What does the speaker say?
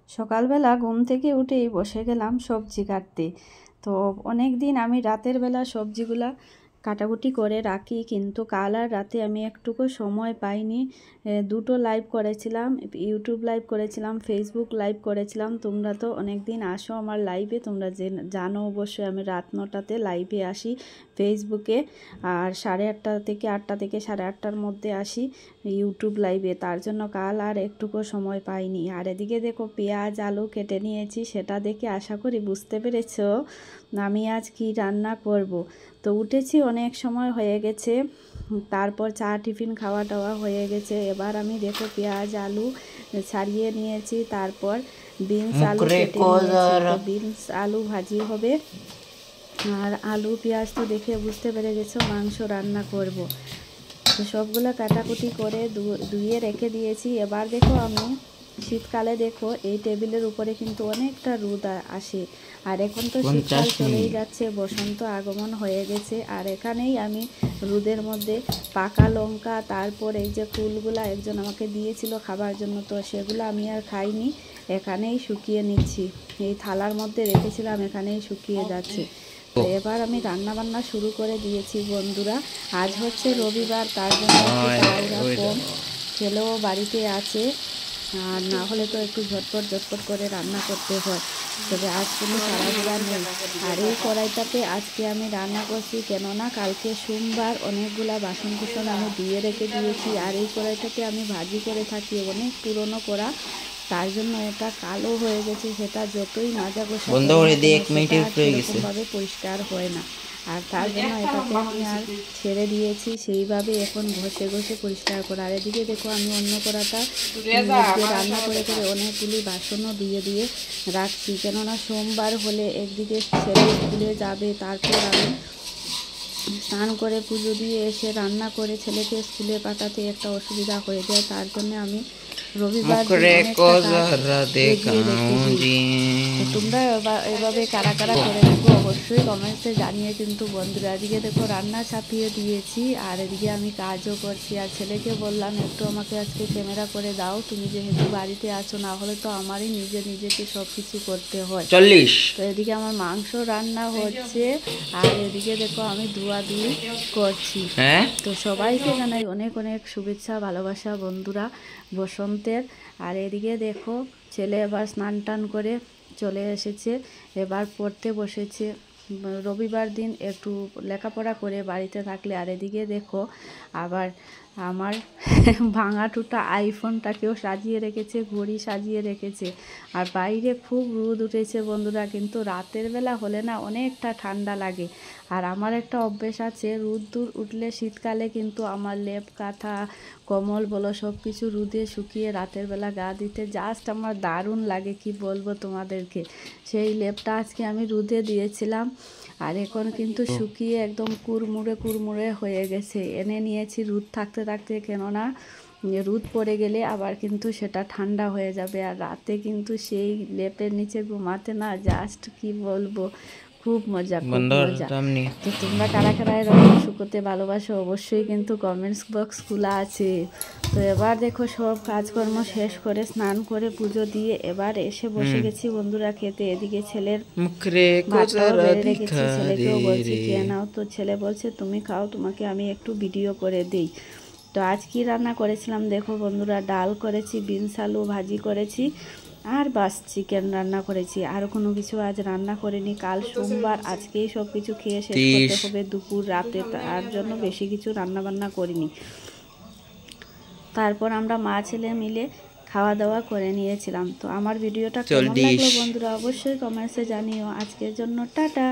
সকালবেলা ঘুম থেকে উঠেই বসে গেলাম সবজি কাটতে। তো অনেক দিন আমি রাতের বেলা সবজিগুলা কাটাকুটি করে রাখি, কিন্তু কাল আর রাতে আমি একটুকু সময় পাইনি। দুটো লাইভ করেছিলাম, ইউটিউব লাইভ করেছিলাম, ফেসবুক লাইভ করেছিলাম। তোমরা তো অনেক দিন আসো আমার লাইভে, তোমরা জানো অবশ্যই আমি রাত 9টাতে লাইভে আসি ফেসবুকে, আর 8:30 থেকে 8টা থেকে 8:30টার মধ্যে আসি ইউটিউব লাইভে। তার জন্য কাল আর একটুকু সময় পাইনি। আর এদিকে দেখো পেঁয়াজ আলু কেটে নিয়েছি, সেটা দেখে আশা করি বুঝতে পেরেছো আমি আজ কি রান্না করব। তো উঠেছি অনেক সময় হয়ে গেছে, তারপর চা টিফিন খাওয়া টাওয়া হয়ে গেছে। এবার আমি দেখো পেঁয়াজ আলু ছাড়িয়ে নিয়েছি, তারপর বিনস আলু কেটে নিয়েছি। বিনস আলু ভাজি হবে, আর আলু পেঁয়াজ তো দেখে বুঝতে পেরে গেছো মাংস রান্না করব। তো সবগুলো কাটাকুটি করে ধুয়ে রেখে দিয়েছি। এবার দেখো আমি শীতকালে দেখো এই টেবিলের উপরে কিন্তু অনেকটা রোদ আসে, আর এখন তো শীতকাল চলেই যাচ্ছে, বসন্ত আগমন হয়ে গেছে। আর এখানেই আমি রোদের মধ্যে পাকা লঙ্কা, তারপর এই যে ফুলগুলা একজন আমাকে দিয়েছিল খাবার জন্য, তো সেগুলো আমি আর খাইনি, এখানেই শুকিয়ে নিচ্ছি। এই থালার মধ্যে রেখেছিলাম, এখানেই শুকিয়ে যাচ্ছে। তো এবার আমি রান্না বান্না শুরু করে দিয়েছি বন্ধুরা। আজ হচ্ছে রবিবার, তার জন্য একটু তাড়াহুড়া কম, ছেলেও বাড়িতে আছে, আর না হলে তো একটু ঝটপট করে রান্না করতে হয়। তবে আজ কোনো তাড়াহুড়া নেই। আর এই কড়াইটাতে আজকে আমি রান্না করছি, কেননা কালকে সোমবার অনেকগুলা বাসন কুসন আমি ধুয়ে রেখে দিয়েছি। আর এই কড়াইটাতে আমি ভাজি করে থাকি, অনেক পুরনো কড়া, তার জন্য এটা কালো হয়ে গেছে। সেটা যতই মাজা ঘষা সেরকমভাবে পরিষ্কার হয় না, আর তার জন্য এটাকে আমি আর ছেড়ে দিয়েছি সেইভাবে এখন ঘষে পরিষ্কার করা। আর এদিকে দেখো আমি অন্য কড়াটা রান্না করে অনেকগুলি বাসনও দিয়ে রাখছি, কেননা সোমবার হলে একদিকে ছেলে স্কুলে যাবে, তারপর আমি স্নান করে পুজো দিয়ে এসে রান্না করে ছেলেকে স্কুলে পাঠাতে একটা অসুবিধা হয়ে যায়। তার জন্য আমি রবিবার তোমরা এভাবে কারা কারা করে দেখো অবশ্যই কমেন্টসে জানিয়ে কিন্তু বন্ধুরা। এদিকে দেখো রান্না চাপিয়ে দিয়েছি, আর এদিকে আমি কাজও করছি। আর ছেলেকে বললাম একটু আমাকে আজকে ক্যামেরা করে দাও, তুমি যেহেতু বাড়িতে আছো, না হলে তো আমারই নিজেকে সব কিছু করতে হয়। তো এদিকে আমার মাংস রান্না হচ্ছে, আর এদিকে দেখো আমি ধুই করছি। তো সবাইকে জানাই অনেক শুভেচ্ছা ভালোবাসা বন্ধুরা বসন্তের। আর এদিকে দেখো ছেলে এবার স্নান টান করে চলে এসেছে, এবার পড়তে বসেছে। রবিবার দিন একটু লেখাপড়া করে বাড়িতে থাকলে। আর এদিকে দেখো আবার আমার ভাঙা টুটা আইফোনটাকেও সাজিয়ে রেখেছে, ঘড়ি সাজিয়ে রেখেছে। আর বাইরে খুব রোদ উঠেছে বন্ধুরা, কিন্তু রাতের বেলা হলে না অনেকটা ঠান্ডা লাগে। আর আমার একটা অভ্যেস আছে, রোদ উঠলে শীতকালে কিন্তু আমার লেপ কাঁথা কম্বল বলো সব কিছু রোদে শুকিয়ে রাতের বেলা গা দিতে জাস্ট আমার দারুণ লাগে, কি বলবো তোমাদেরকে। সেই লেপটা আজকে আমি রোদে দিয়েছিলাম, আর এখন কিন্তু শুকিয়ে একদম কুড়মুড়ে হয়ে গেছে। এনে নিয়েছি রোদ থাকতে কেননা রোদ পড়ে গেলে আবার কিন্তু সেটা ঠান্ডা হয়ে যাবে। আর রাতে কিন্তু সেই লেপের নিচে ঘুমাতে না জাস্ট কি বলবো, খুব মজা। তো তোমরা কারা এরকম শুকোতে ভালোবাসো অবশ্যই কিন্তু কমেন্টস বক্স খোলা আছে। তো এবার দেখো সব কাজকর্ম শেষ করে স্নান করে পুজো দিয়ে এবার এসে বসে গেছি বন্ধুরা খেতে। এদিকে ছেলের ভাতটাও বেড়ে রেখেছি, ছেলেকেও বলছি খেয়ে নাও। তো ছেলে বলছে তুমি খাও, তোমাকে আমি একটু ভিডিও করে দিই। তো আজ কি রান্না করেছিলাম দেখো বন্ধুরা, ডাল করেছি, বিনস আলু ভাজি করেছি, আর বাস চিকেন রান্না করেছি। আর কোনো কিছু আজ রান্না করিনি। কাল সোমবার, আজকেই সব কিছু খেয়ে শেষ করতে হবে দুপুর রাতে, তার জন্য বেশি কিছু রান্না বান্না করিনি। তারপর আমরা মা ছেলে মিলে খাওয়া দাওয়া করে নিয়েছিলাম। তো আমার ভিডিওটা কেমন লাগলো বন্ধুরা অবশ্যই কমেন্টসে জানিও। আজকের জন্য টাটা।